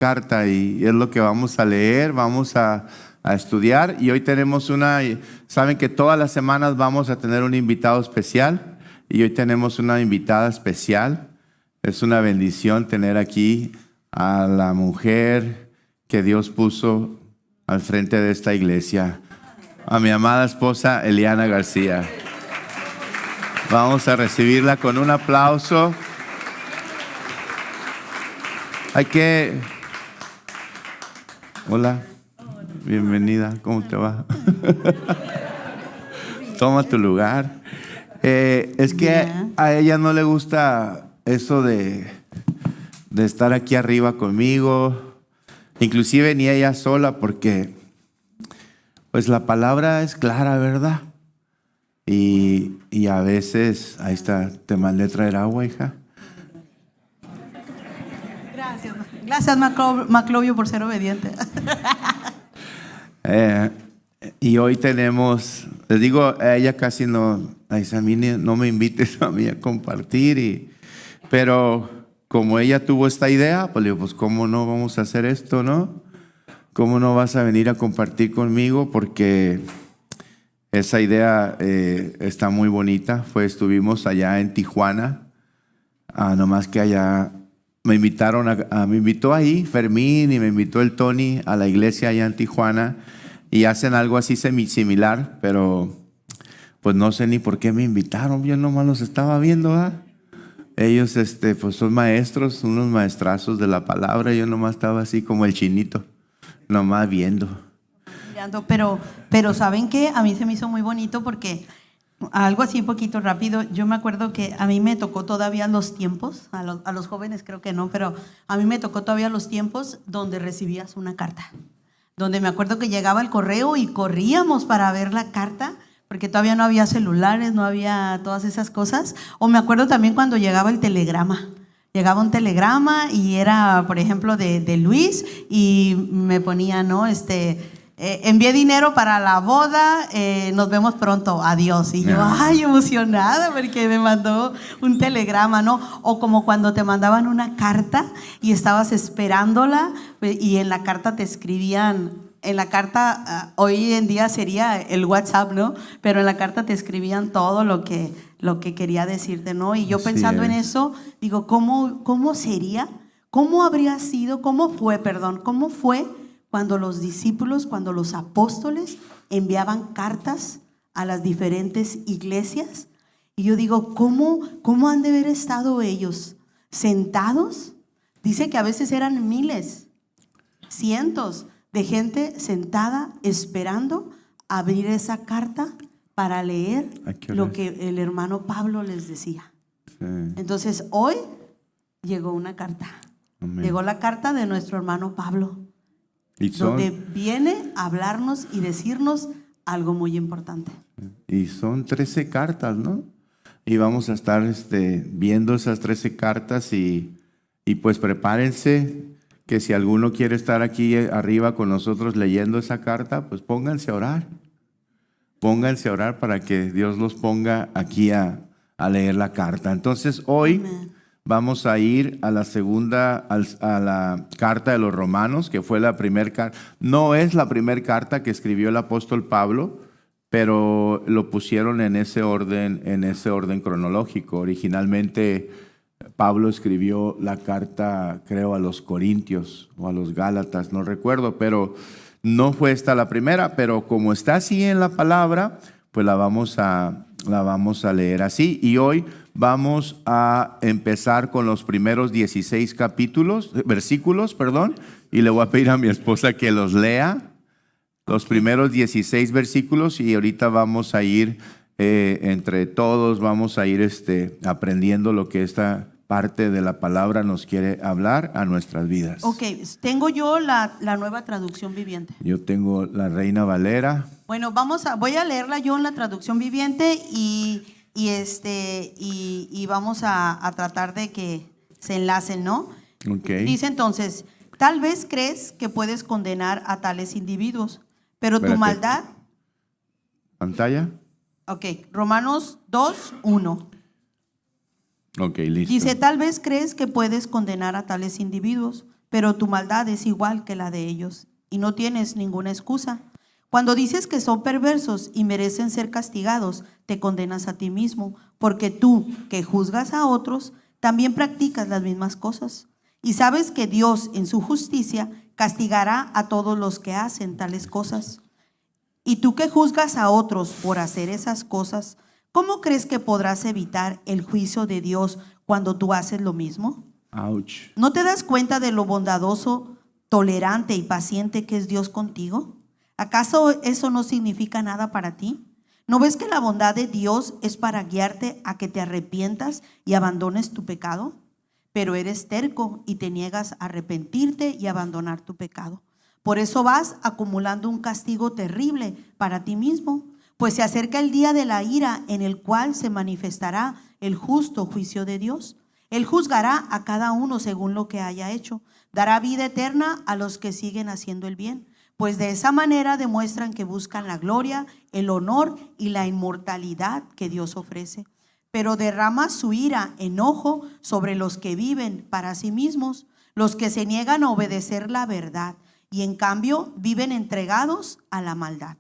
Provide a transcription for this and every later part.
carta y es lo que vamos a leer, vamos a estudiar. Y hoy tenemos saben que todas las semanas vamos a tener un invitado especial y hoy tenemos una invitada especial. Es una bendición tener aquí a la mujer que Dios puso al frente de esta iglesia, a mi amada esposa Eliana García. Vamos a recibirla con un aplauso. Hola, bienvenida, ¿cómo te va? Toma tu lugar. Es que a ella no le gusta eso de estar aquí arriba conmigo, inclusive ni ella sola, porque pues la palabra es clara, ¿verdad? Y a veces, ahí está, te mandé traer agua, hija. Gracias, Maclovio, por ser obediente. Y hoy tenemos, les digo, a ella casi no, dice, a mí no me invites a mí a compartir, pero como ella tuvo esta idea, pues le digo, pues cómo no vamos a hacer esto, ¿no? ¿Cómo no vas a venir a compartir conmigo? Porque esa idea está muy bonita. Estuvimos allá en Tijuana, nomás que allá me invitó ahí Fermín y me invitó el Tony a la iglesia allá en Tijuana y hacen algo así similar, pero pues no sé ni por qué me invitaron, yo nomás los estaba viendo, ¿verdad? Ellos pues son maestros, unos maestrazos de la palabra, yo nomás estaba así como el chinito, nomás viendo. Pero ¿saben qué? A mí se me hizo muy bonito porque algo así un poquito rápido, yo me acuerdo que a mí me tocó todavía los tiempos, a los jóvenes creo que no, pero a mí me tocó todavía los tiempos donde recibías una carta, donde me acuerdo que llegaba el correo y corríamos para ver la carta, porque todavía no había celulares, no había todas esas cosas. O me acuerdo también cuando llegaba el telegrama. Llegaba un telegrama y era, por ejemplo, de Luis y me ponía, ¿no? Envié dinero para la boda, nos vemos pronto, adiós. Y yo, ay, emocionada porque me mandó un telegrama, ¿no? O como cuando te mandaban una carta y estabas esperándola y en la carta te escribían. En la carta, hoy en día sería el WhatsApp, ¿no? Pero en la carta te escribían todo lo que quería decirte, ¿no? Y yo pensando en eso, digo, ¿cómo sería? ¿Cómo habría sido? ¿Cómo fue cuando los discípulos, cuando los apóstoles enviaban cartas a las diferentes iglesias? Y yo digo, ¿cómo han de haber estado ellos sentados? Dice que a veces eran miles, cientos de gente sentada esperando abrir esa carta para leer lo que el hermano Pablo les decía. Sí. Entonces hoy llegó una carta. Amén. Llegó la carta de nuestro hermano Pablo, donde viene a hablarnos y decirnos algo muy importante. Y son 13 cartas, ¿no? Y vamos a estar viendo esas 13 cartas y pues prepárense, que si alguno quiere estar aquí arriba con nosotros leyendo esa carta, pues pónganse a orar. Pónganse a orar para que Dios los ponga aquí a leer la carta. Entonces hoy vamos a ir a la a la carta de los Romanos, que fue la primera carta. No es la primera carta que escribió el apóstol Pablo, pero lo pusieron en ese orden cronológico. Originalmente Pablo escribió la carta, creo, a los Corintios o a los Gálatas, no recuerdo, pero no fue esta la primera, pero como está así en la palabra, pues la vamos a leer así. Y hoy vamos a empezar con los primeros 16 versículos, y le voy a pedir a mi esposa que los lea, los primeros 16 versículos, y ahorita vamos a ir, entre todos, vamos a ir aprendiendo lo que esta parte de la palabra nos quiere hablar a nuestras vidas. Ok, tengo yo la nueva traducción viviente. Yo tengo la Reina Valera. Bueno, voy a leerla yo en la traducción viviente y vamos a tratar de que se enlacen, ¿no? Okay. Dice entonces, tal vez crees que puedes condenar a tales individuos, pero Espérate. Tu maldad. ¿Pantalla? Ok, Romanos 2:1. Ok, listo. Dice, tal vez crees que puedes condenar a tales individuos, pero tu maldad es igual que la de ellos y no tienes ninguna excusa. Cuando dices que son perversos y merecen ser castigados, te condenas a ti mismo, porque tú, que juzgas a otros, también practicas las mismas cosas. Y sabes que Dios, en su justicia, castigará a todos los que hacen tales cosas. Y tú que juzgas a otros por hacer esas cosas, ¿cómo crees que podrás evitar el juicio de Dios cuando tú haces lo mismo? Ouch. ¿No te das cuenta de lo bondadoso, tolerante y paciente que es Dios contigo? ¿Acaso eso no significa nada para ti? ¿No ves que la bondad de Dios es para guiarte a que te arrepientas y abandones tu pecado? Pero eres terco y te niegas a arrepentirte y abandonar tu pecado. Por eso vas acumulando un castigo terrible para ti mismo, pues se acerca el día de la ira en el cual se manifestará el justo juicio de Dios. Él juzgará a cada uno según lo que haya hecho. Dará vida eterna a los que siguen haciendo el bien, pues de esa manera demuestran que buscan la gloria, el honor y la inmortalidad que Dios ofrece. Pero derrama su ira, enojo sobre los que viven para sí mismos, los que se niegan a obedecer la verdad y en cambio viven entregados a la maldad.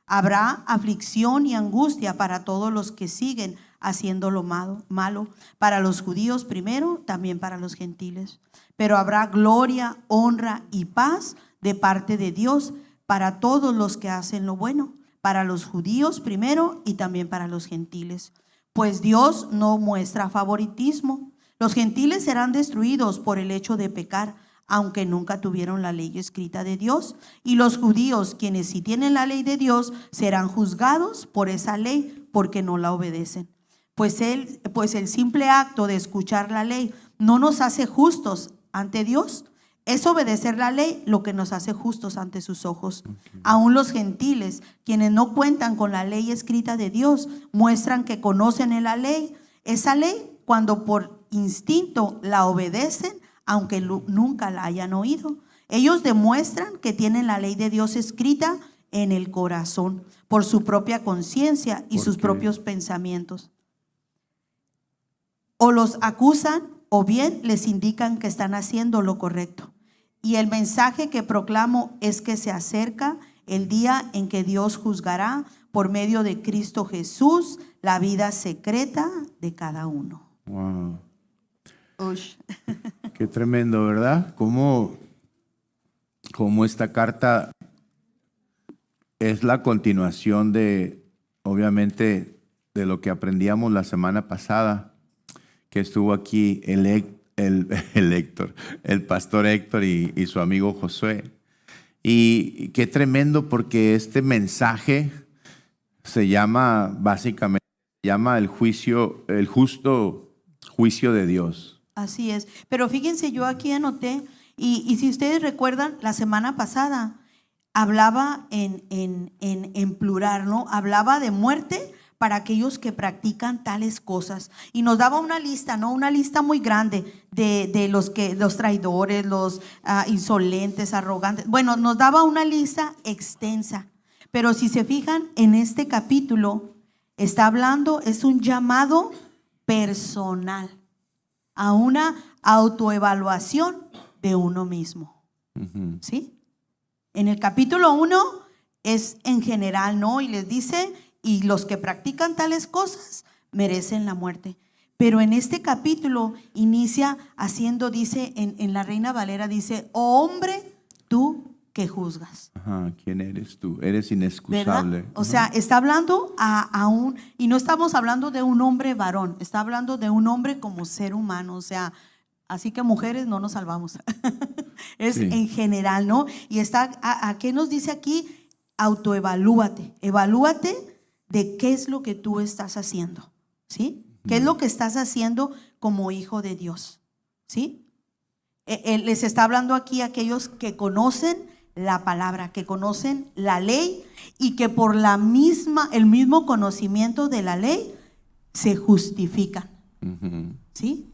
Habrá aflicción y angustia para todos los que siguen haciendo lo malo, para los judíos primero, también para los gentiles. Pero habrá gloria, honra y paz de parte de Dios para todos los que hacen lo bueno, para los judíos primero y también para los gentiles. Pues Dios no muestra favoritismo. Los gentiles serán destruidos por el hecho de pecar, aunque nunca tuvieron la ley escrita de Dios. Y los judíos, quienes sí tienen la ley de Dios, serán juzgados por esa ley porque no la obedecen. Pues el simple acto de escuchar la ley no nos hace justos ante Dios. Es obedecer la ley lo que nos hace justos ante sus ojos. Aún los gentiles, quienes no cuentan con la ley escrita de Dios, muestran que conocen en la ley. Esa ley, cuando por instinto la obedecen, aunque nunca la hayan oído. Ellos demuestran que tienen la ley de Dios escrita en el corazón, por su propia conciencia y sus propios pensamientos. O los acusan o bien les indican que están haciendo lo correcto. Y el mensaje que proclamo es que se acerca el día en que Dios juzgará por medio de Cristo Jesús la vida secreta de cada uno. Wow. Ush. Qué tremendo, ¿verdad? Cómo esta carta es la continuación de, obviamente, de lo que aprendíamos la semana pasada, que estuvo aquí el pastor Héctor y su amigo Josué. Y qué tremendo, porque este mensaje se llama, básicamente, el justo juicio de Dios. Así es. Pero fíjense, yo aquí anoté, y si ustedes recuerdan, la semana pasada hablaba en plural, ¿no? Hablaba de muerte para aquellos que practican tales cosas. Y nos daba una lista, ¿no? Una lista muy grande de los traidores, los insolentes, arrogantes. Bueno, nos daba una lista extensa. Pero si se fijan, en este capítulo está hablando, es un llamado personal a una autoevaluación de uno mismo. Uh-huh. ¿Sí? En el capítulo 1 es en general, ¿no? Y les dice, y los que practican tales cosas merecen la muerte. Pero en este capítulo inicia haciendo, dice, en la Reina Valera, dice, oh hombre, tú que juzgas. Ajá, ¿quién eres tú? Eres inexcusable. ¿Verdad? O sea, está hablando y no estamos hablando de un hombre varón, está hablando de un hombre como ser humano, o sea, así que mujeres no nos salvamos. Es sí. En general, ¿no? Y está, ¿a qué nos dice aquí? Autoevalúate, evalúate de qué es lo que tú estás haciendo, ¿sí? ¿Qué es lo que estás haciendo como hijo de Dios? ¿Sí? Les está hablando aquí a aquellos que conocen la palabra, que conocen la ley y que por el mismo conocimiento de la ley se justifican. Uh-huh. ¿Sí?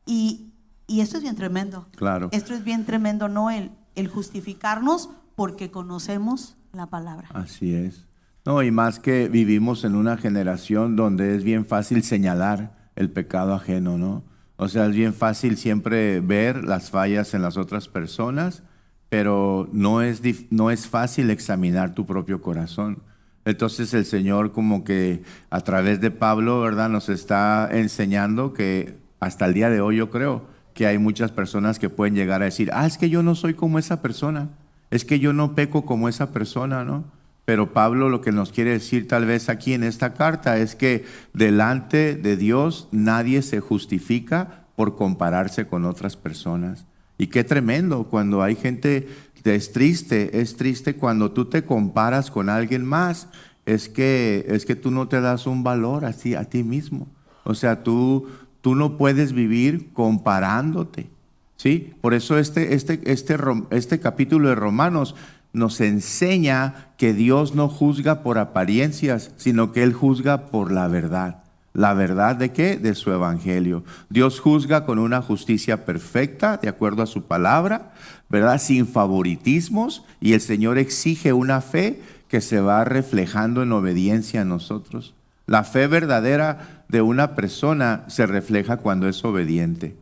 Y esto es bien tremendo. Claro. Esto es bien tremendo, ¿no? El justificarnos porque conocemos la palabra. Así es. No, y más que vivimos en una generación donde es bien fácil señalar el pecado ajeno, ¿no? O sea, es bien fácil siempre ver las fallas en las otras personas, pero no es fácil examinar tu propio corazón. Entonces el Señor como que a través de Pablo, ¿verdad?, nos está enseñando que hasta el día de hoy yo creo que hay muchas personas que pueden llegar a decir, es que yo no soy como esa persona, es que yo no peco como esa persona, ¿no? Pero Pablo lo que nos quiere decir tal vez aquí en esta carta es que delante de Dios nadie se justifica por compararse con otras personas. Y qué tremendo cuando hay gente, es triste cuando tú te comparas con alguien más, es que tú no te das un valor así a ti mismo. O sea, tú no puedes vivir comparándote, ¿sí? Por eso este capítulo de Romanos nos enseña que Dios no juzga por apariencias, sino que Él juzga por la verdad. ¿La verdad de qué? De su evangelio. Dios juzga con una justicia perfecta, de acuerdo a su palabra, ¿verdad? Sin favoritismos, y el Señor exige una fe que se va reflejando en obediencia a nosotros. La fe verdadera de una persona se refleja cuando es obediente,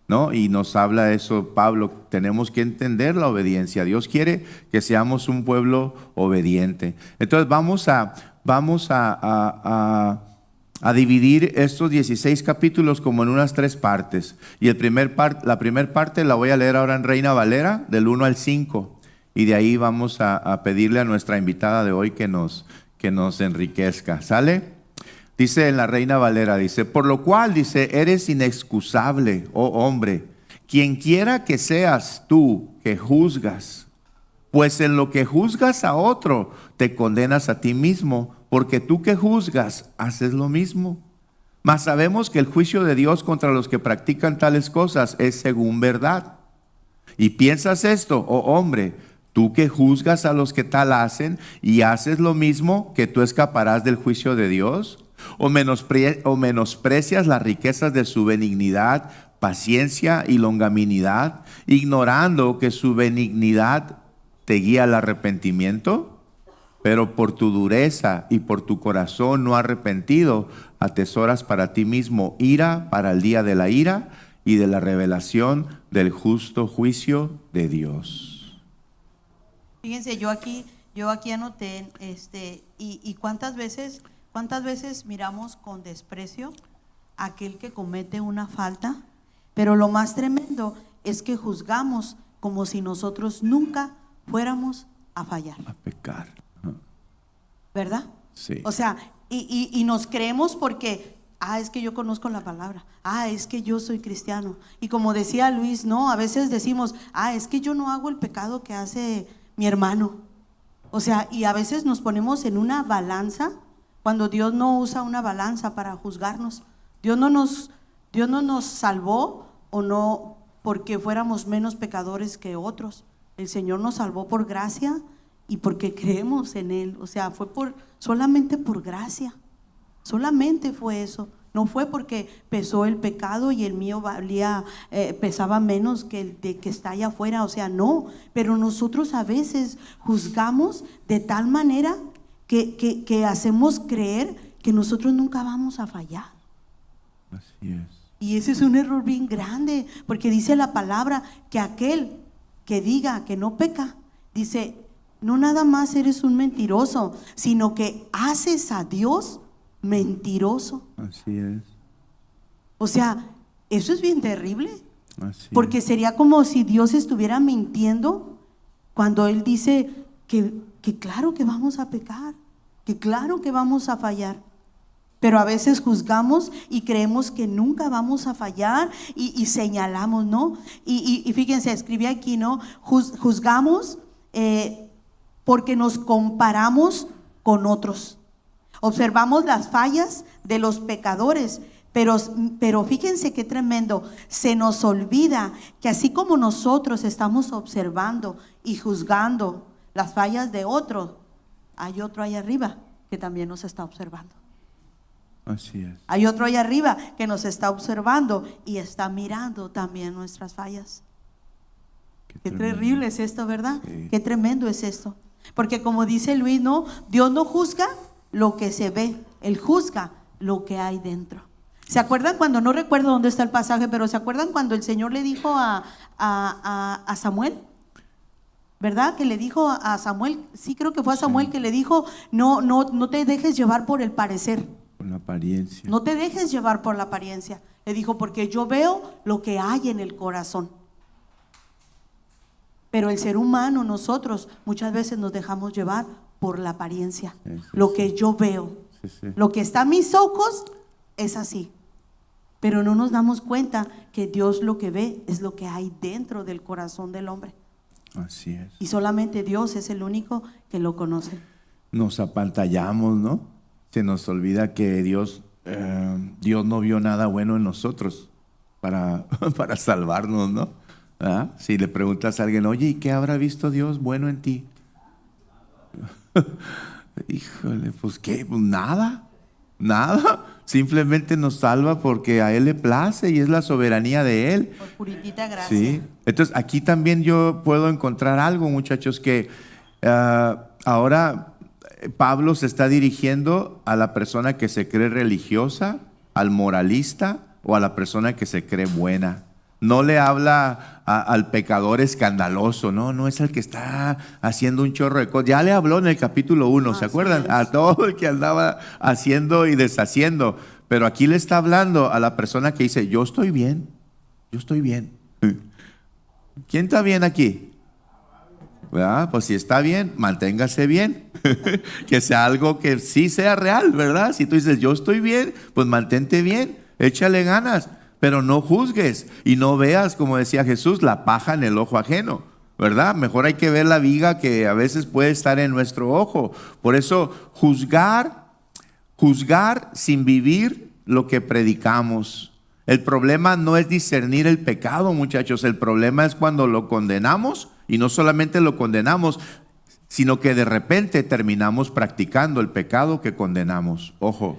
¿no? Y nos habla eso Pablo, tenemos que entender la obediencia. Dios quiere que seamos un pueblo obediente. Entonces vamos a dividir estos 16 capítulos como en unas 3 partes. Y la primera parte la voy a leer ahora en Reina Valera, del 1 al 5. Y de ahí vamos a pedirle a nuestra invitada de hoy que nos enriquezca. ¿Sale? Dice en la Reina Valera, dice, por lo cual, dice, eres inexcusable, oh hombre, quien quiera que seas tú que juzgas, pues en lo que juzgas a otro, te condenas a ti mismo, porque tú que juzgas, haces lo mismo. Mas sabemos que el juicio de Dios contra los que practican tales cosas es según verdad. Y piensas esto, oh hombre, tú que juzgas a los que tal hacen y haces lo mismo, que tú escaparás del juicio de Dios. ¿O menosprecias las riquezas de su benignidad, paciencia y longanimidad, ignorando que su benignidad te guía al arrepentimiento? Pero por tu dureza y por tu corazón no arrepentido, atesoras para ti mismo ira para el día de la ira y de la revelación del justo juicio de Dios. Fíjense, yo aquí anoté, y cuántas veces miramos con desprecio a aquel que comete una falta, pero lo más tremendo es que juzgamos como si nosotros nunca fuéramos a fallar. A pecar. ¿Verdad? Sí. O sea, y nos creemos porque, es que yo conozco la palabra, es que yo soy cristiano. Y como decía Luis, no, a veces decimos, es que yo no hago el pecado que hace mi hermano. O sea, y a veces nos ponemos en una balanza cuando Dios no usa una balanza para juzgarnos. Dios no nos salvó o no porque fuéramos menos pecadores que otros. El Señor nos salvó por gracia y porque creemos en Él. O sea, fue solamente por gracia. Solamente fue eso. No fue porque pesó el pecado y el mío pesaba menos que el de que está allá afuera. O sea, no. Pero nosotros a veces juzgamos de tal manera que hacemos creer que nosotros nunca vamos a fallar. Así es. Y ese es un error bien grande, porque dice la palabra que aquel que diga que no peca, dice, no nada más eres un mentiroso, sino que haces a Dios mentiroso. Así es. O sea, eso es bien terrible. Así porque es. sería como si Dios estuviera mintiendo cuando Él dice que claro que vamos a pecar, que claro que vamos a fallar. Pero a veces juzgamos y creemos que nunca vamos a fallar y señalamos, ¿no? Y fíjense, escribí aquí, ¿no? Juzgamos porque nos comparamos con otros. Observamos las fallas de los pecadores, pero fíjense qué tremendo. Se nos olvida que así como nosotros estamos observando y juzgando las fallas de otro, hay otro ahí arriba que también nos está observando. Así es. Hay otro ahí arriba que nos está observando y está mirando también nuestras fallas. Qué terrible es esto, ¿verdad? Sí. Qué tremendo es esto. Porque como dice Luis, no, Dios no juzga lo que se ve, Él juzga lo que hay dentro. ¿Se acuerdan cuando, no recuerdo dónde está el pasaje, pero se acuerdan cuando el Señor le dijo a Samuel? ¿Verdad? Que le dijo a Samuel, sí creo que fue a Samuel, que le dijo, no te dejes llevar por el parecer. Por la apariencia. No te dejes llevar por la apariencia. Le dijo, porque yo veo lo que hay en el corazón. Pero el ser humano, nosotros, muchas veces nos dejamos llevar por la apariencia. Sí, lo que yo veo. Sí. Lo que está a mis ojos es así. Pero no nos damos cuenta que Dios lo que ve es lo que hay dentro del corazón del hombre. Así es. Y solamente Dios es el único que lo conoce. Nos apantallamos, ¿no? Se nos olvida que Dios no vio nada bueno en nosotros para salvarnos, ¿no? ¿Ah? Si le preguntas a alguien, oye, ¿y qué habrá visto Dios bueno en ti? Híjole, pues qué, pues nada. Simplemente nos salva porque a Él le place y es la soberanía de Él. Por puritita gracia. Sí. Entonces aquí también yo puedo encontrar algo, muchachos, que ahora Pablo se está dirigiendo a la persona que se cree religiosa, al moralista o a la persona que se cree buena. No le habla al pecador escandaloso, no es el que está haciendo un chorro de cosas. Ya le habló en el capítulo 1, ¿se acuerdan? A todo el que andaba haciendo y deshaciendo. Pero aquí le está hablando a la persona que dice, yo estoy bien. ¿Quién está bien aquí? ¿Verdad? Pues si está bien, manténgase bien. Que sea algo que sí sea real, ¿verdad? Si tú dices, yo estoy bien, pues mantente bien, échale ganas. Pero no juzgues y no veas, como decía Jesús, la paja en el ojo ajeno, ¿verdad? Mejor hay que ver la viga que a veces puede estar en nuestro ojo. Por eso, juzgar sin vivir lo que predicamos. El problema no es discernir el pecado, muchachos. El problema es cuando lo condenamos y no solamente lo condenamos, sino que de repente terminamos practicando el pecado que condenamos. Ojo.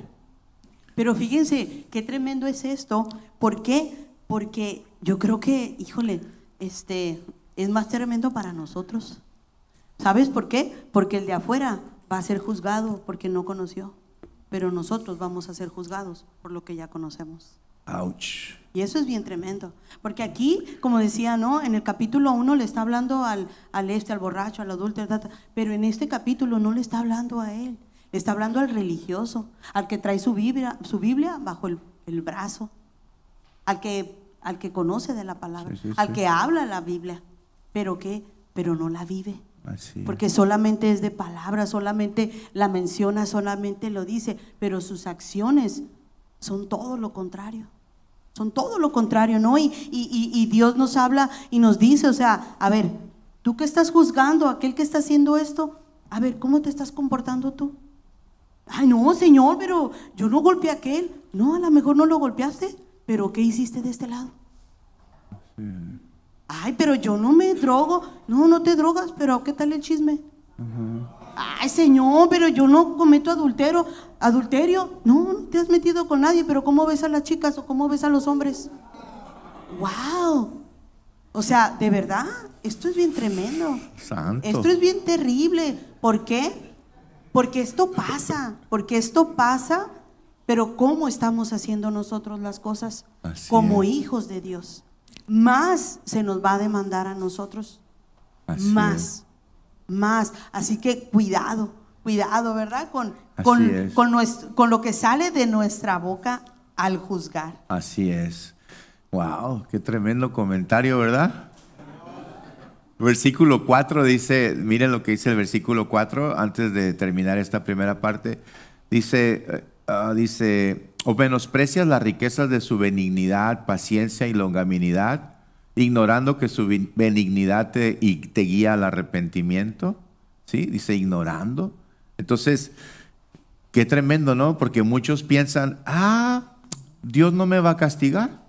Pero fíjense qué tremendo es esto. ¿Por qué? Porque yo creo que, híjole, es más tremendo para nosotros. ¿Sabes por qué? Porque el de afuera va a ser juzgado porque no conoció, pero nosotros vamos a ser juzgados por lo que ya conocemos. Ouch. Y eso es bien tremendo, porque aquí, como decía, ¿no? En el capítulo 1 le está hablando al borracho, al adúltero, pero en este capítulo no le está hablando a él. Le está hablando al religioso, al que trae su Biblia bajo el brazo, al que conoce de la palabra, sí. al que habla la Biblia, pero no la vive. Así es. Porque solamente es de palabra, solamente la menciona, solamente lo dice, pero sus acciones son todo lo contrario. Son todo lo contrario, ¿no? Y Dios nos habla y nos dice, o sea, a ver, tú que estás juzgando a aquel que está haciendo esto, a ver, ¿cómo te estás comportando tú? Ay, no, Señor, pero yo no golpeé a aquel. No, a lo mejor no lo golpeaste, pero ¿qué hiciste de este lado? Sí. Ay, pero yo no me drogo. No te drogas, pero ¿qué tal el chisme? Ay, Señor, pero yo no cometo adulterio. No te has metido con nadie, pero ¿cómo ves a las chicas o cómo ves a los hombres? ¡Wow! O sea, de verdad, esto es bien tremendo. Santo. Esto es bien terrible. ¿Por qué? Porque esto pasa, pero ¿cómo estamos haciendo nosotros las cosas? Así como es. hijos de Dios. Más se nos va a demandar a nosotros. Así Más. Así que cuidado, ¿verdad? Con lo que sale de nuestra boca al juzgar. Así es. Wow, qué tremendo comentario, ¿verdad? Versículo 4 dice, miren lo que dice el versículo 4, antes de terminar esta primera parte. Dice, o menosprecias las riquezas de su benignidad, paciencia y longanimidad, ignorando que su benignidad te guía al arrepentimiento. ¿Sí? Dice, ignorando. Entonces, qué tremendo, ¿no? Porque muchos piensan, Dios no me va a castigar,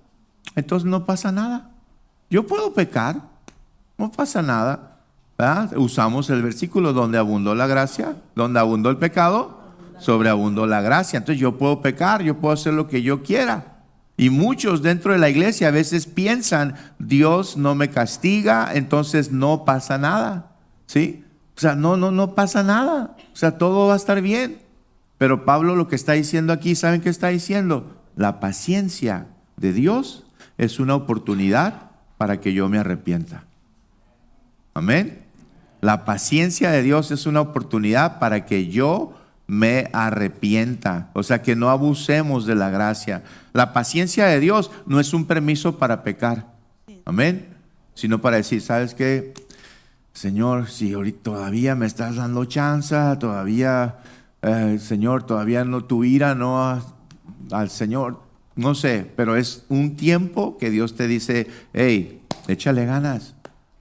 entonces no pasa nada. Yo puedo pecar, no pasa nada. ¿Verdad? Usamos el versículo, donde abundó la gracia, donde abundó el pecado, sobreabundó la gracia. Entonces yo puedo pecar, yo puedo hacer lo que yo quiera. Y muchos dentro de la iglesia a veces piensan, Dios no me castiga, entonces no pasa nada. ¿Sí? O sea, no pasa nada. O sea, todo va a estar bien. Pero Pablo lo que está diciendo aquí, ¿saben qué está diciendo? la paciencia de Dios es una oportunidad para que yo me arrepienta. Amén. La paciencia de Dios es una oportunidad para que yo me arrepienta. O sea, que no abusemos de la gracia. La paciencia de Dios no es un permiso para pecar. Amén. Sino para decir, ¿sabes qué? Señor, si ahorita todavía me estás dando chance, todavía, Señor, todavía no, tu ira no al Señor, no sé, pero es un tiempo que Dios te dice, hey, échale ganas,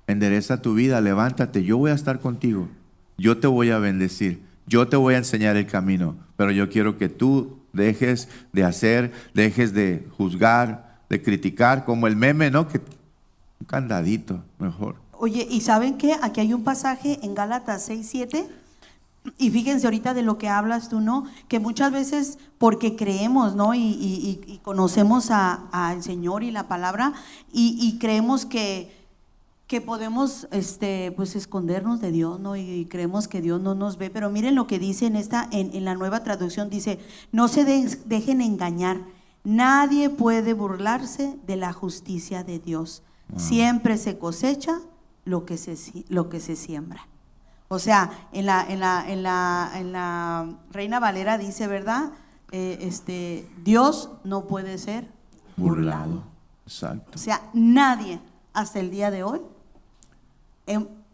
endereza tu vida, levántate, yo voy a estar contigo, yo te voy a bendecir, yo te voy a enseñar el camino, pero yo quiero que tú dejes de hacer, dejes de juzgar, de criticar, como el meme, ¿no? Que un candadito, mejor. Oye, ¿y saben qué? Aquí hay un pasaje en Gálatas 6:7. Y fíjense ahorita de lo que hablas tú, ¿no? Que muchas veces porque creemos, ¿no? Y conocemos al Señor y la palabra y creemos que podemos pues escondernos de Dios, ¿no? Y creemos que Dios no nos ve. Pero miren lo que dice en la Nueva Traducción, dice, no se dejen engañar. Nadie puede burlarse de la justicia de Dios. Wow. Siempre se cosecha lo que se siembra. O sea, en la Reina Valera dice, ¿verdad? Dios no puede ser burlado. Exacto. O sea, nadie hasta el día de hoy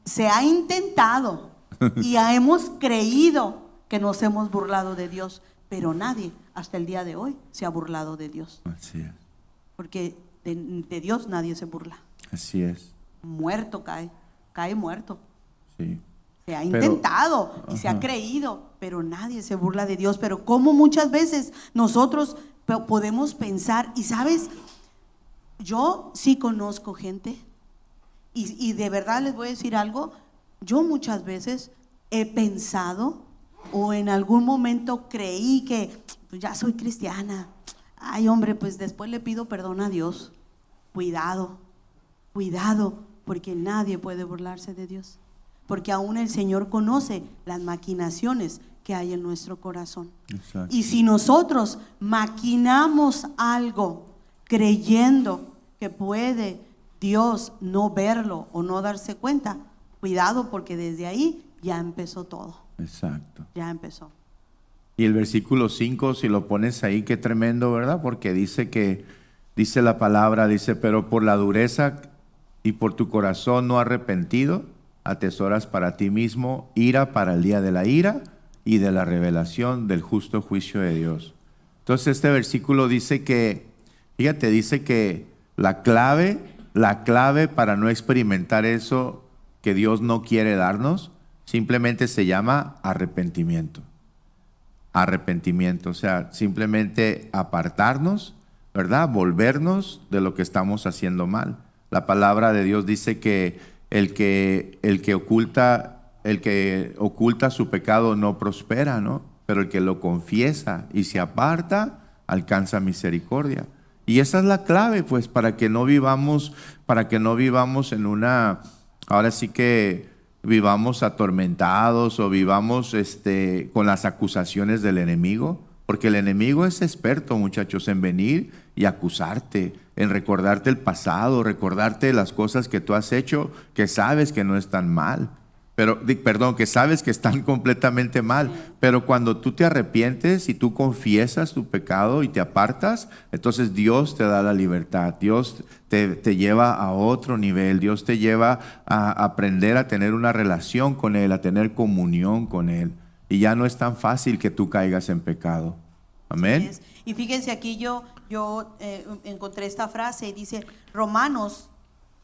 se ha intentado y hemos creído que nos hemos burlado de Dios, pero nadie hasta el día de hoy se ha burlado de Dios. Así es. Porque de Dios nadie se burla. Así es. Muerto cae muerto. Sí. Se ha intentado y se ha creído, pero nadie se burla de Dios. Pero como muchas veces nosotros podemos pensar, y sabes, yo sí conozco gente, y de verdad les voy a decir algo, yo muchas veces he pensado o en algún momento creí que pues ya soy cristiana, ay hombre, pues después le pido perdón a Dios. Cuidado, porque nadie puede burlarse de Dios. Porque aún el Señor conoce las maquinaciones que hay en nuestro corazón. Exacto. Y si nosotros maquinamos algo creyendo que puede Dios no verlo o no darse cuenta, cuidado, porque desde ahí ya empezó todo. Exacto. Ya empezó. Y el versículo 5, si lo pones ahí, qué tremendo, ¿verdad? Porque dice la palabra, dice, pero por la dureza y por tu corazón no arrepentido, atesoras para ti mismo ira para el día de la ira y de la revelación del justo juicio de Dios. Entonces este versículo dice que, fíjate, dice que la clave para no experimentar eso que Dios no quiere darnos, simplemente se llama arrepentimiento. Arrepentimiento, o sea, simplemente apartarnos, ¿verdad? Volvernos de lo que estamos haciendo mal. La palabra de Dios dice que el que oculta su pecado no prospera, ¿no? Pero el que lo confiesa y se aparta alcanza misericordia. Y esa es la clave, pues, para que no vivamos en una, ahora sí que vivamos atormentados o vivamos con las acusaciones del enemigo, porque el enemigo es experto, muchachos, en venir y acusarte, en recordarte el pasado, recordarte las cosas que tú has hecho, que sabes que no están mal, que sabes que están completamente mal, pero cuando tú te arrepientes y tú confiesas tu pecado y te apartas, entonces Dios te da la libertad, Dios te lleva a otro nivel, Dios te lleva a aprender a tener una relación con Él, a tener comunión con Él, y ya no es tan fácil que tú caigas en pecado. Amén. Sí, y fíjense aquí yo encontré esta frase y dice Romanos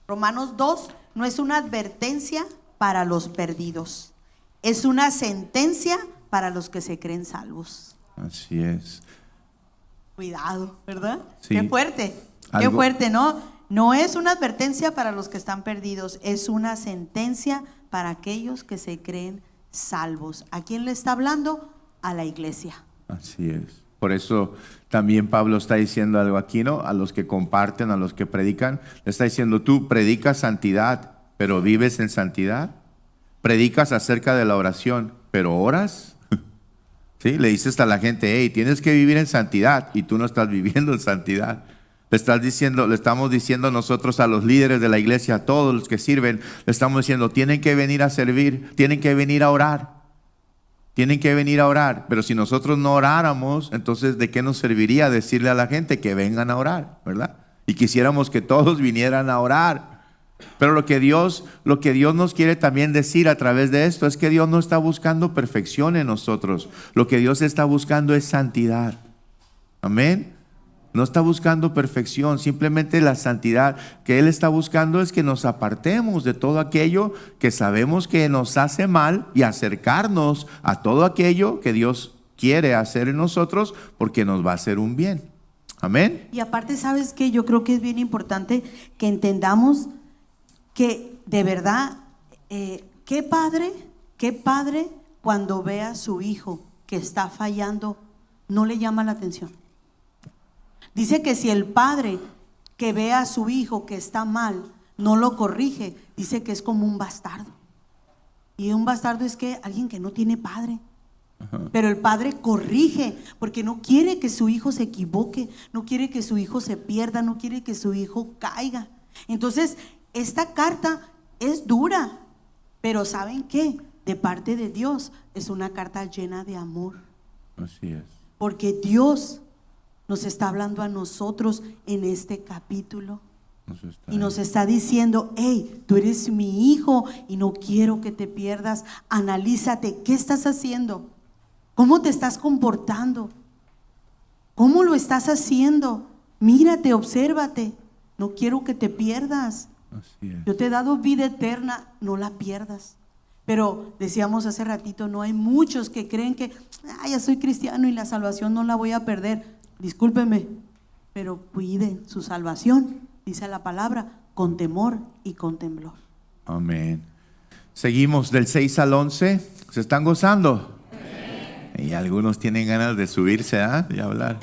2 no es una advertencia para los perdidos, es una sentencia para los que se creen salvos. Así es. Cuidado, ¿verdad? Sí. Qué fuerte, ¿no? No es una advertencia para los que están perdidos, es una sentencia para aquellos que se creen salvos. ¿A quién le está hablando? A la iglesia. Así es. Por eso también Pablo está diciendo algo aquí, ¿no? A los que comparten, a los que predican, le está diciendo, tú predicas santidad, pero vives en santidad. Predicas acerca de la oración, pero oras. ¿Sí? Le dices a la gente, hey, tienes que vivir en santidad, y tú no estás viviendo en santidad. Le estamos diciendo nosotros a los líderes de la iglesia, a todos los que sirven, le estamos diciendo, tienen que venir a servir, tienen que venir a orar. Tienen que venir a orar, pero si nosotros no oráramos, entonces ¿de qué nos serviría decirle a la gente que vengan a orar, verdad? Y quisiéramos que todos vinieran a orar. Pero lo que Dios nos quiere también decir a través de esto es que Dios no está buscando perfección en nosotros. Lo que Dios está buscando es santidad. Amén. No está buscando perfección, simplemente la santidad que Él está buscando es que nos apartemos de todo aquello que sabemos que nos hace mal y acercarnos a todo aquello que Dios quiere hacer en nosotros porque nos va a hacer un bien. Amén. Y aparte, ¿sabes qué? Yo creo que es bien importante que entendamos que de verdad, qué padre cuando ve a su hijo que está fallando, no le llama la atención. Dice que si el padre que ve a su hijo que está mal no lo corrige, dice que es como un bastardo. Y un bastardo es que alguien que no tiene padre. Pero el padre corrige porque no quiere que su hijo se equivoque, no quiere que su hijo se pierda, no quiere que su hijo caiga. Entonces, esta carta es dura, pero ¿saben qué? De parte de Dios es una carta llena de amor. Así es. Porque Dios nos está hablando a nosotros en este capítulo y nos está diciendo, hey, tú eres mi hijo y no quiero que te pierdas. Analízate, ¿qué estás haciendo? ¿Cómo te estás comportando? ¿Cómo lo estás haciendo? Mírate, obsérvate. No quiero que te pierdas. Así es. Yo te he dado vida eterna, no la pierdas. Pero decíamos hace ratito, no hay muchos que creen que ya soy cristiano y la salvación no la voy a perder. Discúlpeme, pero cuiden su salvación, dice la palabra, con temor y con temblor. Amén. Seguimos del 6 al 11. ¿Se están gozando? Y algunos tienen ganas de subirse y hablar.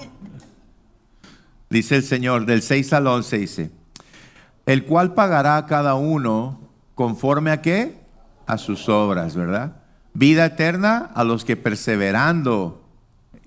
Dice el Señor, del 6 al 11 dice, el cual pagará a cada uno conforme a qué? A sus obras, ¿verdad? Vida eterna a los que perseverando,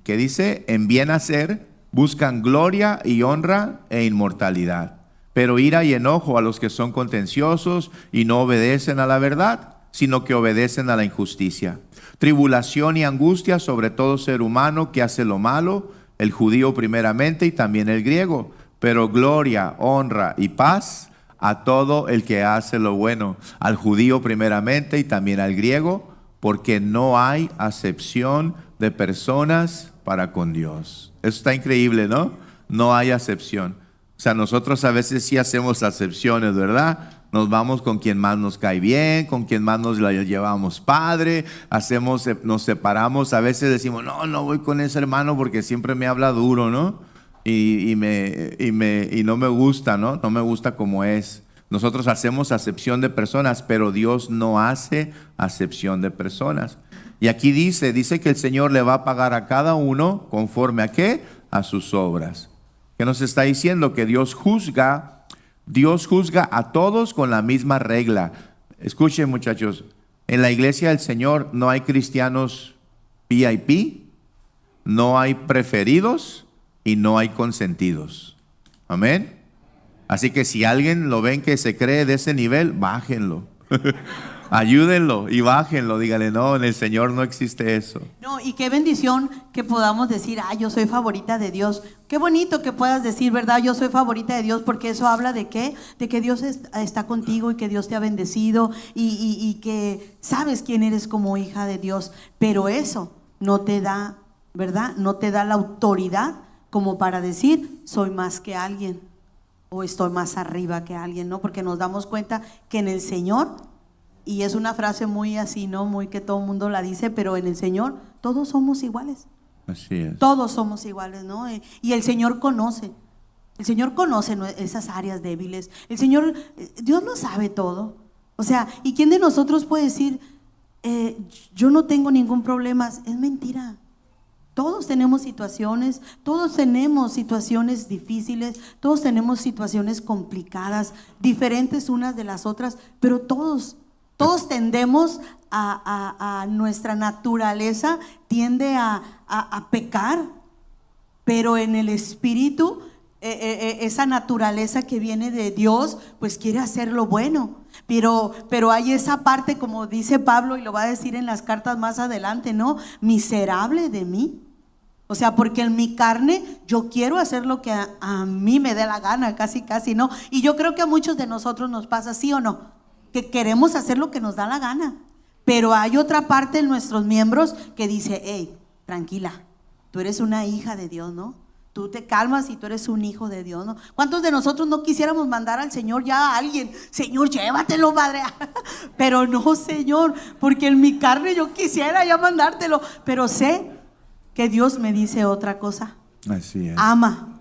que dice, en bien hacer, buscan gloria y honra e inmortalidad. Pero ira y enojo a los que son contenciosos y no obedecen a la verdad, sino que obedecen a la injusticia. Tribulación y angustia sobre todo ser humano que hace lo malo, el judío primeramente y también el griego. Pero gloria, honra y paz a todo el que hace lo bueno, al judío primeramente y también al griego, porque no hay acepción de personas para con Dios. Eso está increíble, ¿no? No hay acepción. O sea, nosotros a veces sí hacemos acepciones, ¿verdad? Nos vamos con quien más nos cae bien, con quien más nos la llevamos padre, nos separamos, a veces decimos, no voy con ese hermano porque siempre me habla duro, ¿no? Y no me gusta, ¿no? No me gusta como es. Nosotros hacemos acepción de personas, pero Dios no hace acepción de personas. Y aquí dice que el Señor le va a pagar a cada uno conforme a ¿qué? A sus obras. ¿Qué nos está diciendo? Que Dios juzga a todos con la misma regla. Escuchen, muchachos, en la iglesia del Señor no hay cristianos VIP, no hay preferidos y no hay consentidos. Amén. Así que si alguien lo ven que se cree de ese nivel, bájenlo. Ayúdenlo y bájenlo, díganle, no, en el Señor no existe eso. No, y qué bendición que podamos decir, yo soy favorita de Dios. Qué bonito que puedas decir, ¿verdad? Yo soy favorita de Dios, porque eso habla de ¿qué? De que Dios está contigo y que Dios te ha bendecido y que sabes quién eres como hija de Dios. Pero eso no te da, ¿verdad? No te da la autoridad como para decir, soy más que alguien o estoy más arriba que alguien, ¿no? Porque nos damos cuenta que en el Señor, y es una frase muy así, ¿no? Muy que todo el mundo la dice, pero en el Señor todos somos iguales. Así es. Todos somos iguales, ¿no? Y el Señor conoce esas áreas débiles. El Señor, Dios lo sabe todo. O sea, ¿y quién de nosotros puede decir, yo no tengo ningún problema? Es mentira. Todos tenemos situaciones difíciles, todos tenemos situaciones complicadas, diferentes unas de las otras, pero todos tendemos a nuestra naturaleza tiende a pecar, pero en el espíritu, esa naturaleza que viene de Dios, pues quiere hacer lo bueno. Pero hay esa parte, como dice Pablo, y lo va a decir en las cartas más adelante, ¿no? Miserable de mí. O sea, porque en mi carne yo quiero hacer lo que a mí me dé la gana, casi, ¿no? Y yo creo que a muchos de nosotros nos pasa, ¿sí o no? Que queremos hacer lo que nos da la gana. Pero hay otra parte en nuestros miembros que dice, hey, tranquila, tú eres una hija de Dios, ¿no? Tú te calmas y tú eres un hijo de Dios, ¿no? ¿Cuántos de nosotros no quisiéramos mandar al Señor ya a alguien? Señor, llévatelo, madre. Pero no, Señor, porque en mi carne yo quisiera ya mandártelo. Pero sé que Dios me dice otra cosa. Así es. Ama.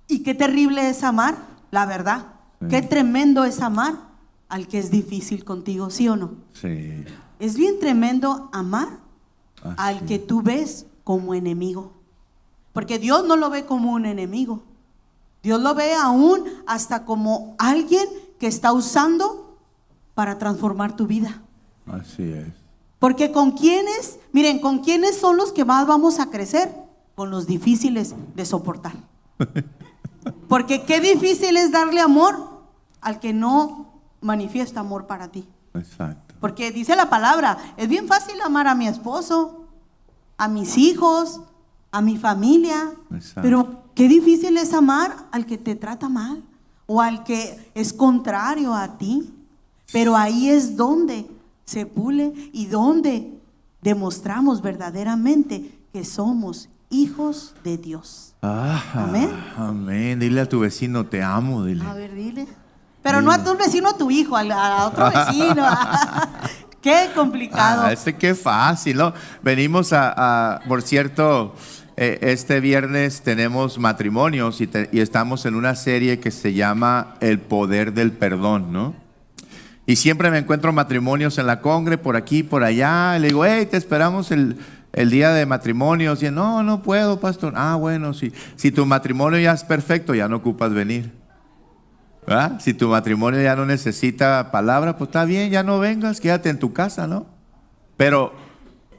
Y qué terrible es amar, la verdad. Sí. Qué tremendo es amar al que es difícil contigo, ¿sí o no? Sí. Es bien tremendo amar al que tú ves como enemigo. Porque Dios no lo ve como un enemigo. Dios lo ve aún hasta como alguien que está usando para transformar tu vida. Así es. Porque con quiénes, miren, ¿con quiénes son los que más vamos a crecer? Con los difíciles de soportar. Porque qué difícil es darle amor al que no manifiesta amor para ti. Exacto. Porque dice la palabra, es bien fácil amar a mi esposo, a mis hijos, a mi familia. Exacto. Pero qué difícil es amar al que te trata mal o al que es contrario a ti. Pero ahí es donde se pule y donde demostramos verdaderamente que somos hijos de Dios. Amén. Amén. Dile a tu vecino, te amo, dile. A ver, dile. Pero dile. No a tu vecino, a tu hijo, a otro vecino. Qué complicado. Qué fácil, ¿no? Venimos por cierto, este viernes tenemos matrimonios y estamos en una serie que se llama El Poder del Perdón, ¿no? Y siempre me encuentro matrimonios en la congre, por aquí, por allá. Y le digo, hey, te esperamos el día de matrimonios. Y no puedo, pastor. Bueno, si tu matrimonio ya es perfecto, ya no ocupas venir. ¿Verdad? Si tu matrimonio ya no necesita palabra, pues está bien, ya no vengas, quédate en tu casa, ¿no? Pero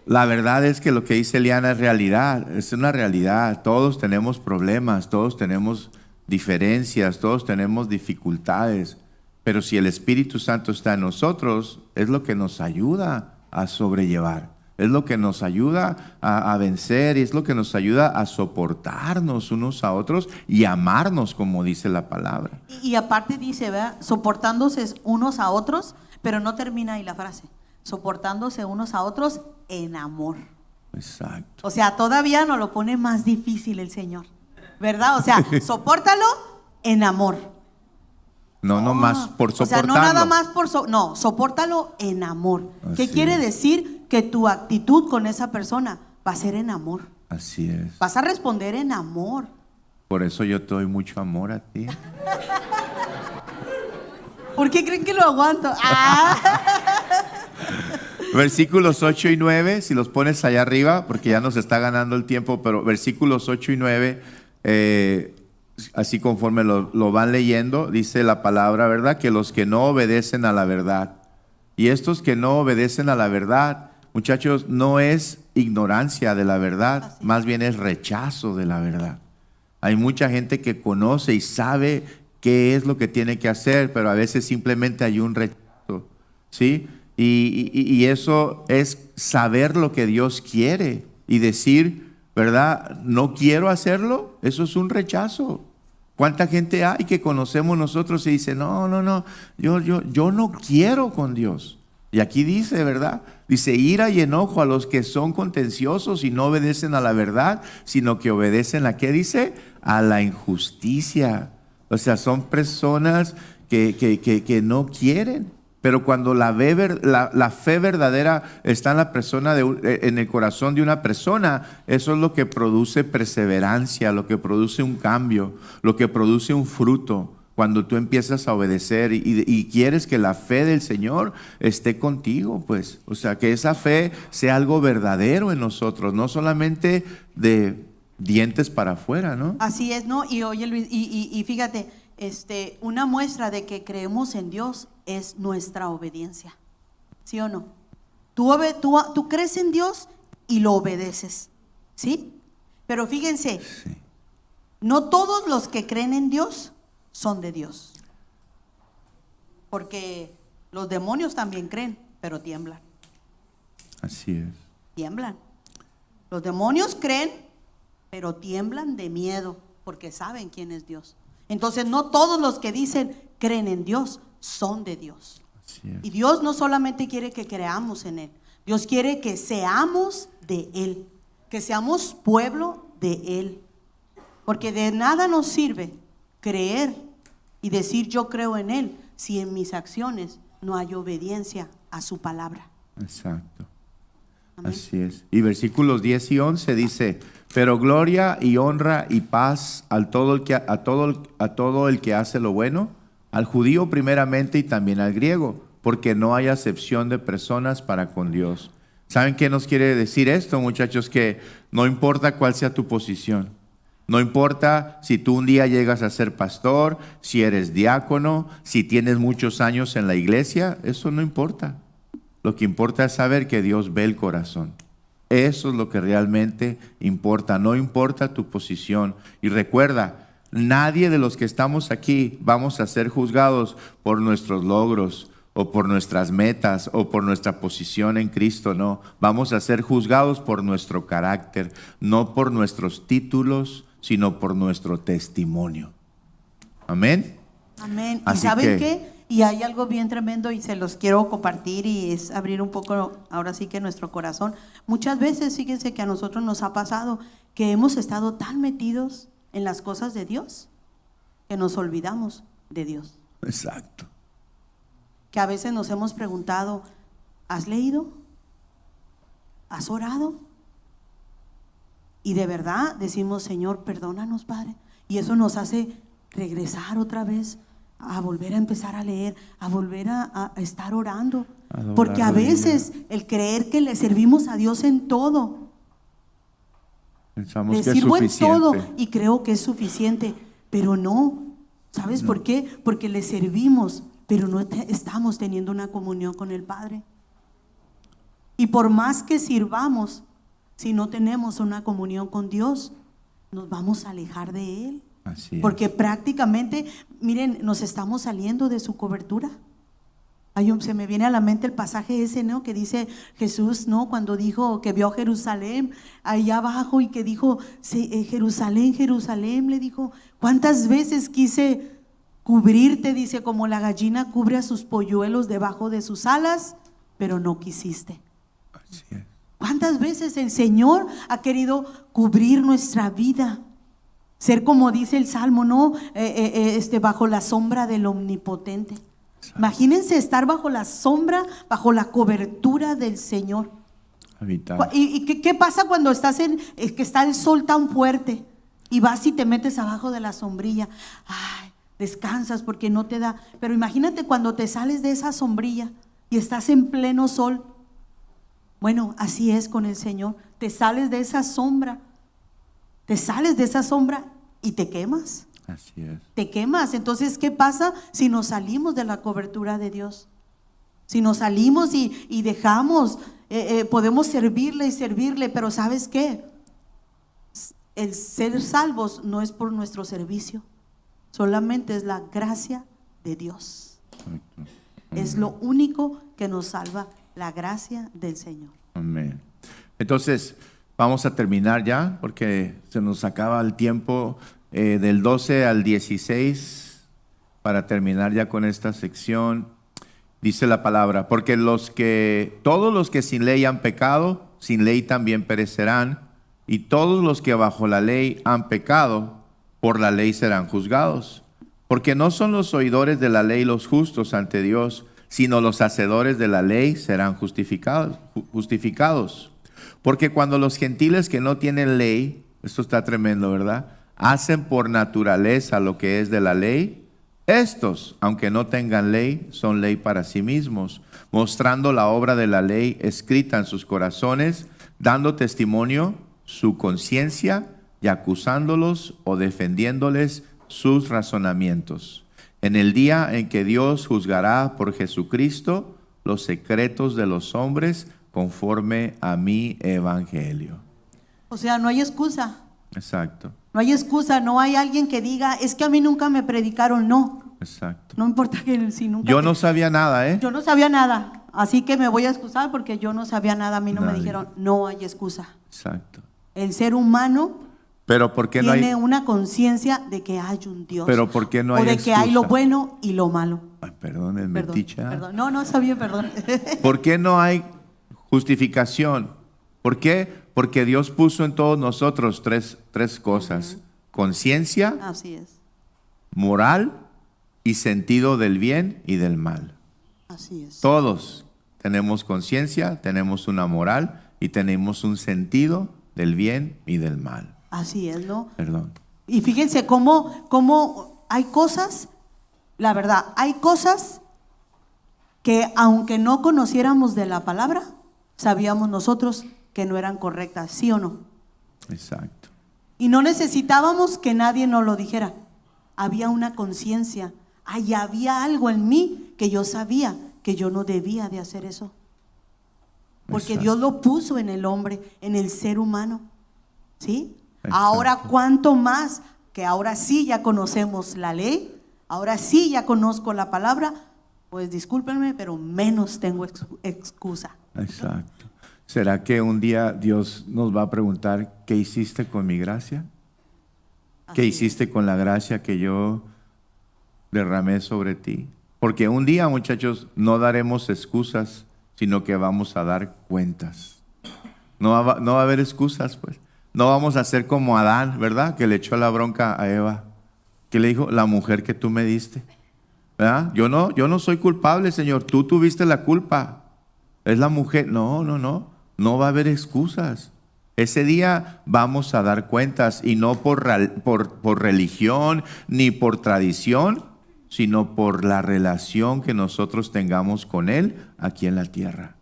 la verdad es que lo que dice Eliana es realidad, es una realidad. Todos tenemos problemas, todos tenemos diferencias, todos tenemos dificultades. Pero si el Espíritu Santo está en nosotros, es lo que nos ayuda a sobrellevar, es lo que nos ayuda a vencer, y es lo que nos ayuda a soportarnos unos a otros y amarnos, como dice la palabra. Y aparte dice, ¿verdad? Soportándose unos a otros, pero no termina ahí la frase, soportándose unos a otros en amor. Exacto. O sea, todavía nos lo pone más difícil el Señor, ¿verdad? O sea, sopórtalo en amor. No más por soportarlo. O sea, no nada más no, sopórtalo en amor. Así ¿Qué quiere es. decir? Que tu actitud con esa persona va a ser en amor. Así es. Vas a responder en amor. Por eso yo te doy mucho amor a ti. ¿Por qué creen que lo aguanto? Versículos 8 y 9, si los pones allá arriba, porque ya nos está ganando el tiempo, pero versículos 8 y 9, así conforme lo van leyendo, dice la palabra, ¿verdad? Que los que no obedecen a la verdad. Y estos que no obedecen a la verdad, muchachos, no es ignorancia de la verdad, más bien es rechazo de la verdad. Hay mucha gente que conoce y sabe qué es lo que tiene que hacer, pero a veces simplemente hay un rechazo, ¿sí? Y eso es saber lo que Dios quiere y decir, ¿verdad? No quiero hacerlo, eso es un rechazo. ¿Cuánta gente hay que conocemos nosotros y dice, no, yo no quiero con Dios? Y aquí dice, ¿verdad? Dice, ira y enojo a los que son contenciosos y no obedecen a la verdad, sino que obedecen ¿a qué dice? A la injusticia. O sea, son personas que no quieren. Pero cuando la fe verdadera está en la persona, en el corazón de una persona, eso es lo que produce perseverancia, lo que produce un cambio, lo que produce un fruto. Cuando tú empiezas a obedecer y quieres que la fe del Señor esté contigo, pues, o sea, que esa fe sea algo verdadero en nosotros, no solamente de dientes para afuera, ¿no? Así es, ¿no? Y oye, Luis, y fíjate, una muestra de que creemos en Dios es nuestra obediencia, ¿sí o no? Tú crees en Dios y lo obedeces, ¿sí? Pero fíjense, Sí. no todos los que creen en Dios son de Dios. Porque los demonios también creen, pero tiemblan. Así es. Tiemblan. Los demonios creen, pero tiemblan de miedo, porque saben quién es Dios. Entonces, no todos los que dicen creen en Dios son de Dios. Así es. Y Dios no solamente quiere que creamos en Él, Dios quiere que seamos de Él, que seamos pueblo de Él. Porque de nada nos sirve creer y decir yo creo en Él si en mis acciones no hay obediencia a su palabra. Exacto. Amén. Así es. Y versículos 10 y 11 dice: pero gloria y honra y paz a todo el que hace lo bueno, al judío primeramente y también al griego, porque no hay acepción de personas para con Dios. ¿Saben qué nos quiere decir esto, muchachos? Que no importa cuál sea tu posición. No importa si tú un día llegas a ser pastor, si eres diácono, si tienes muchos años en la iglesia, eso no importa. Lo que importa es saber que Dios ve el corazón. Eso es lo que realmente importa. No importa tu posición. Y recuerda, nadie de los que estamos aquí vamos a ser juzgados por nuestros logros o por nuestras metas o por nuestra posición en Cristo. No, vamos a ser juzgados por nuestro carácter, no por nuestros títulos, sino por nuestro testimonio. Amén. Amén. ¿Y Así saben que- qué? Y hay algo bien tremendo y se los quiero compartir y es abrir un poco ahora sí que nuestro corazón. Muchas veces, fíjense que a nosotros nos ha pasado que hemos estado tan metidos en las cosas de Dios que nos olvidamos de Dios. Exacto. Que a veces nos hemos preguntado, ¿has leído? ¿Has orado? Y de verdad decimos, Señor, perdónanos, Padre. Y eso nos hace regresar otra vez, a volver a empezar a leer, a volver a estar orando. A doblar Porque a rodillas. veces el creer que le servimos a Dios en todo, Pensamos le que es sirvo en todo suficiente. y creo que es suficiente, pero no. ¿Sabes por qué? Porque le servimos, pero no estamos teniendo una comunión con el Padre. Y por más que sirvamos, si no tenemos una comunión con Dios, nos vamos a alejar de Él. Así es. Porque prácticamente, miren, nos estamos saliendo de su cobertura. Se me viene a la mente el pasaje ese, ¿no? Que dice Jesús, ¿no? Cuando dijo que vio Jerusalén allá abajo y que dijo, Jerusalén, Jerusalén, le dijo, ¿cuántas veces quise cubrirte? Dice, como la gallina cubre a sus polluelos debajo de sus alas, pero no quisiste. Así es. ¿Cuántas veces el Señor ha querido cubrir nuestra vida? Ser como dice el Salmo, ¿no? Bajo la sombra del Omnipotente. Imagínense estar bajo la sombra, bajo la cobertura del Señor. Habitar. ¿Y qué pasa cuando estás que está el sol tan fuerte y vas y te metes abajo de la sombrilla? Ay, descansas porque no te da. Pero imagínate cuando te sales de esa sombrilla y estás en pleno sol. Bueno, así es con el Señor. Te sales de esa sombra. Te sales de esa sombra y te quemas. Así es. Te quemas. Entonces, ¿qué pasa si nos salimos de la cobertura de Dios? Si nos salimos y dejamos, podemos servirle y servirle, pero ¿sabes qué? El ser salvos no es por nuestro servicio, solamente es la gracia de Dios. Exacto. Es lo único que nos salva, la gracia del Señor. Amén. Entonces, vamos a terminar ya porque se nos acaba el tiempo del 12 al 16 para terminar ya con esta sección. Dice la palabra, porque todos los que sin ley han pecado, sin ley también perecerán, y todos los que bajo la ley han pecado, por la ley serán juzgados. Porque no son los oidores de la ley los justos ante Dios, sino los hacedores de la ley serán justificados. Porque cuando los gentiles que no tienen ley, esto está tremendo, ¿verdad?, hacen por naturaleza lo que es de la ley, estos, aunque no tengan ley, son ley para sí mismos, mostrando la obra de la ley escrita en sus corazones, dando testimonio su conciencia y acusándolos o defendiéndoles sus razonamientos. En el día en que Dios juzgará por Jesucristo los secretos de los hombres conforme a mi evangelio. O sea, no hay excusa. Exacto, No hay excusa, no hay alguien que diga, es que a mí nunca me predicaron. No, exacto. no importa que si nunca. Yo no sabía nada, ¿eh? Yo no sabía nada, así que me voy a excusar porque yo no sabía nada. A mí no me Nadie. dijeron, no hay excusa. Exacto. El ser humano Pero ¿por qué no tiene hay? una conciencia de que hay un Dios. Pero ¿por qué no o hay de que hay lo excusa? bueno y lo malo. Ay, perdónenme, Perdón, teacher. perdón. No, está bien, perdón. ¿Por qué no hay justificación? ¿Por qué? Porque Dios puso en todos nosotros tres cosas: conciencia, Así es, moral y sentido del bien y del mal. así es. Todos tenemos conciencia, tenemos una moral y tenemos un sentido del bien y del mal. Así es, ¿no? Perdón. Y fíjense cómo hay cosas, la verdad, hay cosas que aunque no conociéramos de la palabra, sabíamos nosotros que no eran correctas, ¿sí o no? Exacto. Y no necesitábamos que nadie nos lo dijera. Había una conciencia, había algo en mí que yo sabía que yo no debía de hacer eso. Porque Exacto. Dios lo puso en el hombre, en el ser humano. ¿Sí? Exacto. Ahora, ¿cuánto más? Que ahora sí ya conocemos la ley, ahora sí ya conozco la palabra, pues discúlpenme, pero menos tengo excusa. Exacto. ¿Será que un día Dios nos va a preguntar, ¿qué hiciste con mi gracia? ¿Qué Así hiciste con la gracia que yo derramé sobre ti? Porque un día, muchachos, no daremos excusas, sino que vamos a dar cuentas. No va a haber excusas, pues. No vamos a ser como Adán, ¿verdad? Que le echó la bronca a Eva. Que le dijo, la mujer que tú me diste. ¿Verdad? Yo no soy culpable, Señor. Tú tuviste la culpa. Es la mujer. No. No va a haber excusas. Ese día vamos a dar cuentas, y no por religión ni por tradición, sino por la relación que nosotros tengamos con Él aquí en la tierra.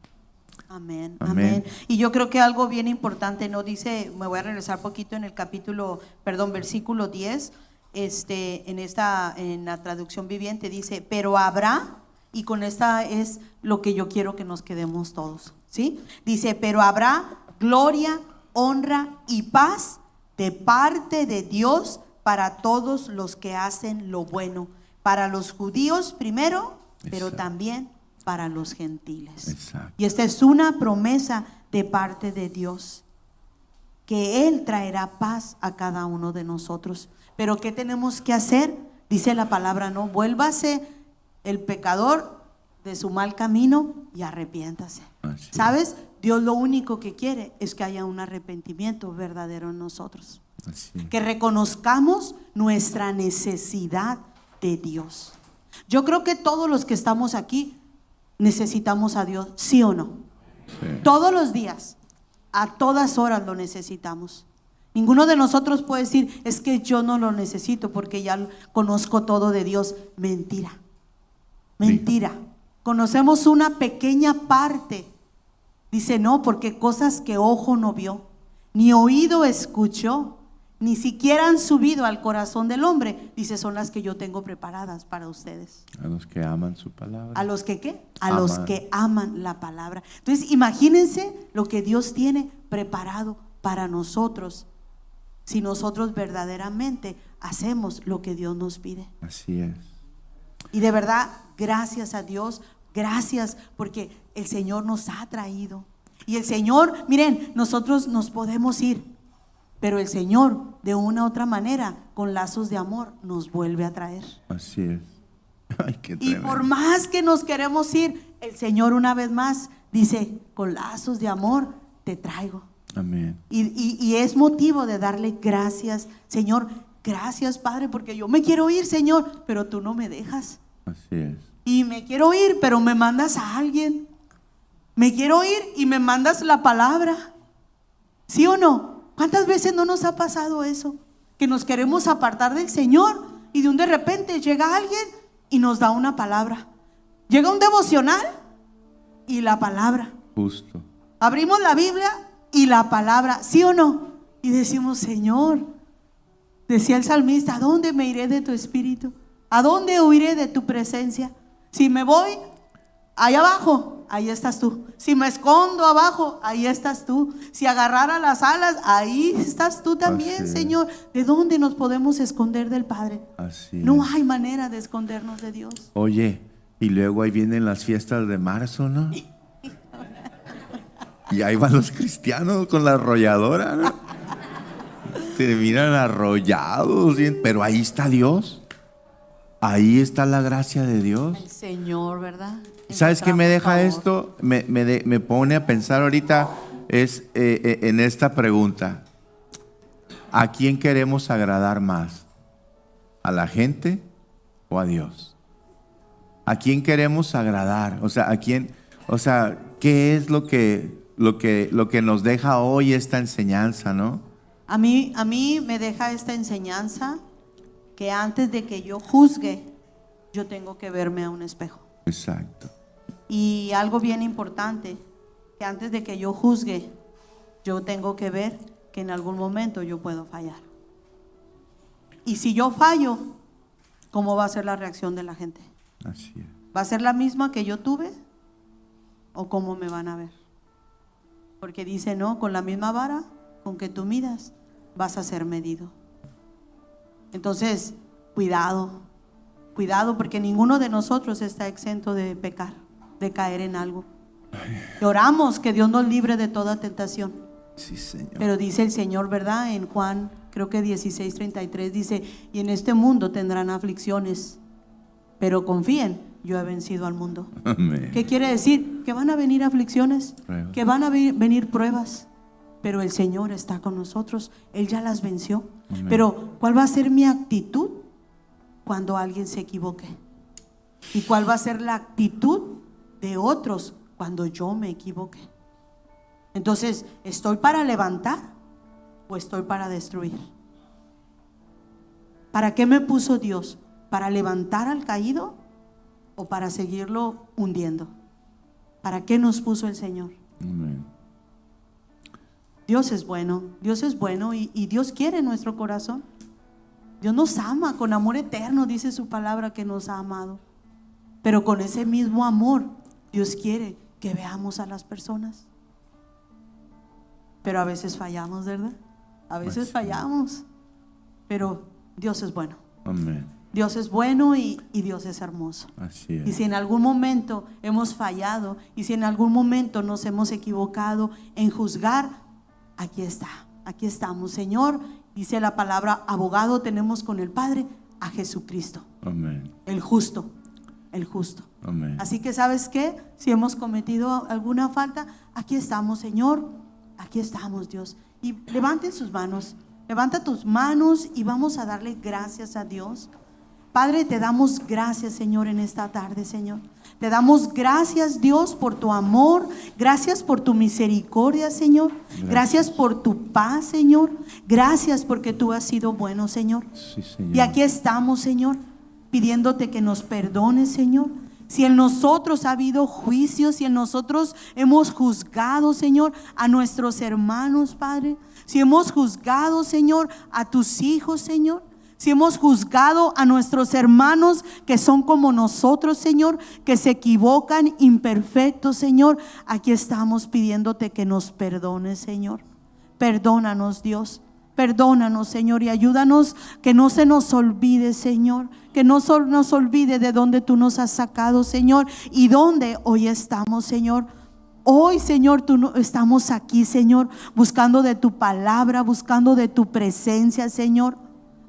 Amén, Amén. amén. Y yo creo que algo bien importante, ¿no? Dice, me voy a regresar poquito en el versículo 10, en la traducción viviente dice, pero habrá, y con esta es lo que yo quiero que nos quedemos todos, ¿sí? Dice, pero habrá gloria, honra y paz de parte de Dios para todos los que hacen lo bueno, para los judíos primero, pero Exacto. también para los gentiles. Exacto. Y esta es una promesa de parte de Dios, que Él traerá paz a cada uno de nosotros. Pero ¿qué tenemos que hacer? Dice la palabra, no, vuélvase el pecador de su mal camino y arrepiéntase. Así es. ¿Sabes? Dios lo único que quiere es que haya un arrepentimiento verdadero en nosotros. Así es. Que reconozcamos nuestra necesidad de Dios. Yo creo que todos los que estamos aquí necesitamos a Dios, ¿sí o no? Sí. Todos los días, a todas horas lo necesitamos. Ninguno de nosotros puede decir, es que yo no lo necesito porque ya conozco todo de Dios. Mentira, mentira. Conocemos una pequeña parte. Dice, no, porque cosas que ojo no vio, ni oído escuchó, ni siquiera han subido al corazón del hombre, dice, son las que yo tengo preparadas para ustedes. A los que aman su palabra. ¿A los que qué? A Aman. los que aman la palabra. Entonces, imagínense lo que Dios tiene preparado para nosotros, si nosotros verdaderamente hacemos lo que Dios nos pide. Así es. Y de verdad, gracias a Dios, gracias porque el Señor nos ha traído. Y el Señor, miren, nosotros nos podemos ir, pero el Señor, de una u otra manera, con lazos de amor, nos vuelve a traer. Así es. Ay, qué Y tremendo. por más que nos queremos ir, el Señor una vez más dice, con lazos de amor te traigo. Amén. Y es motivo de darle gracias, Señor, gracias Padre, porque yo me quiero ir, Señor, pero tú no me dejas. Así es. Y me quiero ir, pero me mandas a alguien. Me quiero ir y me mandas la palabra. ¿Sí o no? ¿Cuántas veces no nos ha pasado eso? Que nos queremos apartar del Señor y de repente llega alguien y nos da una palabra. Llega un devocional y la palabra. Justo. Abrimos la Biblia y la palabra, ¿sí o no? Y decimos, Señor, decía el salmista, ¿a dónde me iré de tu espíritu? ¿A dónde huiré de tu presencia? Si me voy allá abajo, ahí estás tú. Si me escondo abajo, ahí estás tú. Si agarrara las alas, ahí estás tú también, Así Señor. ¿De dónde nos podemos esconder del Padre? Así No es. hay manera de escondernos de Dios. Oye, y luego ahí vienen las fiestas de marzo, ¿no? Y ahí van los cristianos con la arrolladora, ¿no? Terminan arrollados, pero ahí está Dios. Ahí está la gracia de Dios. El Señor, ¿verdad? ¿Sabes qué me deja Favor. esto? Me pone a pensar ahorita en esta pregunta. ¿A quién queremos agradar más? ¿A la gente o a Dios? ¿A quién queremos agradar? O sea, ¿qué es lo que nos deja hoy esta enseñanza, no? A mí me deja esta enseñanza que antes de que yo juzgue, yo tengo que verme a un espejo. Exacto. Y algo bien importante, que antes de que yo juzgue, yo tengo que ver que en algún momento yo puedo fallar. Y si yo fallo, ¿cómo va a ser la reacción de la gente? Así es. ¿Va a ser la misma que yo tuve? ¿O cómo me van a ver? Porque dice, no, con la misma vara con que tú midas, vas a ser medido. Entonces, cuidado, porque ninguno de nosotros está exento de pecar, de caer en algo. Y oramos que Dios nos libre de toda tentación. Sí, Señor. Pero dice el Señor, ¿verdad? En Juan, creo que 16:33 dice, y en este mundo tendrán aflicciones, pero confíen, yo he vencido al mundo. Amén. ¿Qué quiere decir? Que van a venir aflicciones, Pruebas. que van a venir pruebas, pero el Señor está con nosotros, Él ya las venció. Amén. Pero ¿cuál va a ser mi actitud cuando alguien se equivoque? ¿Y cuál va a ser la actitud de otros cuando yo me equivoque? Entonces, ¿estoy para levantar o estoy para destruir? ¿Para qué me puso Dios? ¿Para levantar al caído o para seguirlo hundiendo? ¿Para qué nos puso el Señor? Amén. Dios es bueno y Dios quiere nuestro corazón. Dios nos ama con amor eterno, dice su palabra que nos ha amado. Pero con ese mismo amor, Dios quiere que veamos a las personas. Pero a veces fallamos, ¿verdad? A veces Pues, fallamos. Pero Dios es bueno. Amén. Dios es bueno y Dios es hermoso. Así Y es. si en algún momento hemos fallado y si en algún momento nos hemos equivocado en juzgar, aquí estamos, Señor. Dice la palabra, abogado tenemos con el Padre, a Jesucristo, Amén. el justo. Amén. Así que, ¿sabes qué? Si hemos cometido alguna falta, aquí estamos, Señor, aquí estamos, Dios. Y levanten sus manos, levanta tus manos y vamos a darle gracias a Dios. Padre, te damos gracias, Señor, en esta tarde, Señor. Te damos gracias, Dios, por tu amor. Gracias por tu misericordia, Señor. Gracias por tu paz, Señor. Gracias porque tú has sido bueno, Señor. Sí, Señor. Y aquí estamos, Señor, pidiéndote que nos perdones, Señor. Si en nosotros ha habido juicio, si en nosotros hemos juzgado, Señor, a nuestros hermanos, Padre. Si hemos juzgado, Señor, a tus hijos, Señor. Si hemos juzgado a nuestros hermanos que son como nosotros, Señor, que se equivocan, imperfectos, Señor, aquí estamos pidiéndote que nos perdones, Señor. Perdónanos, Dios. Perdónanos, Señor, y ayúdanos que no se nos olvide, Señor, que no nos olvide de dónde tú nos has sacado, Señor, y dónde hoy estamos, Señor. Hoy, Señor, estamos aquí, Señor, buscando de tu palabra, buscando de tu presencia, Señor.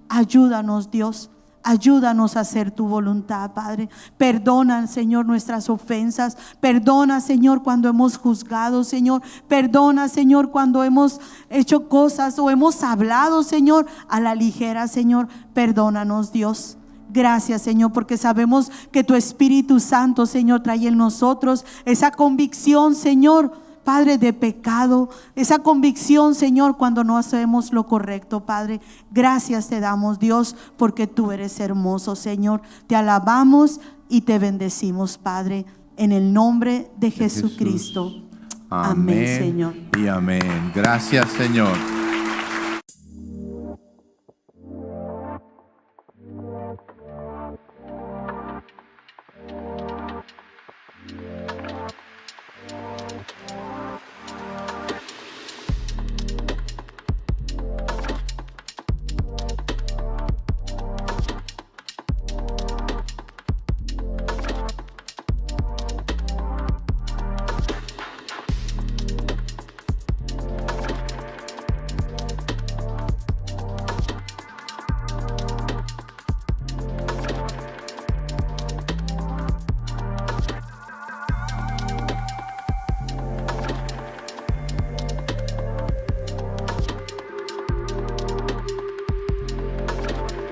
Ayúdanos, Dios. Ayúdanos a hacer tu voluntad, Padre. Perdona, Señor, nuestras ofensas. Perdona, Señor, cuando hemos juzgado, Señor. Perdona, Señor, cuando hemos hecho cosas o hemos hablado, Señor, a la ligera, Señor. Perdónanos, Dios. Gracias, Señor, porque sabemos que tu Espíritu Santo, Señor, trae en nosotros esa convicción, Señor, Padre, de pecado, esa convicción, Señor, cuando no hacemos lo correcto, Padre. Gracias te damos, Dios, porque tú eres hermoso, Señor. Te alabamos y te bendecimos, Padre, en el nombre de Jesucristo. Jesús. Amén, Señor. Y amén. Gracias, Señor.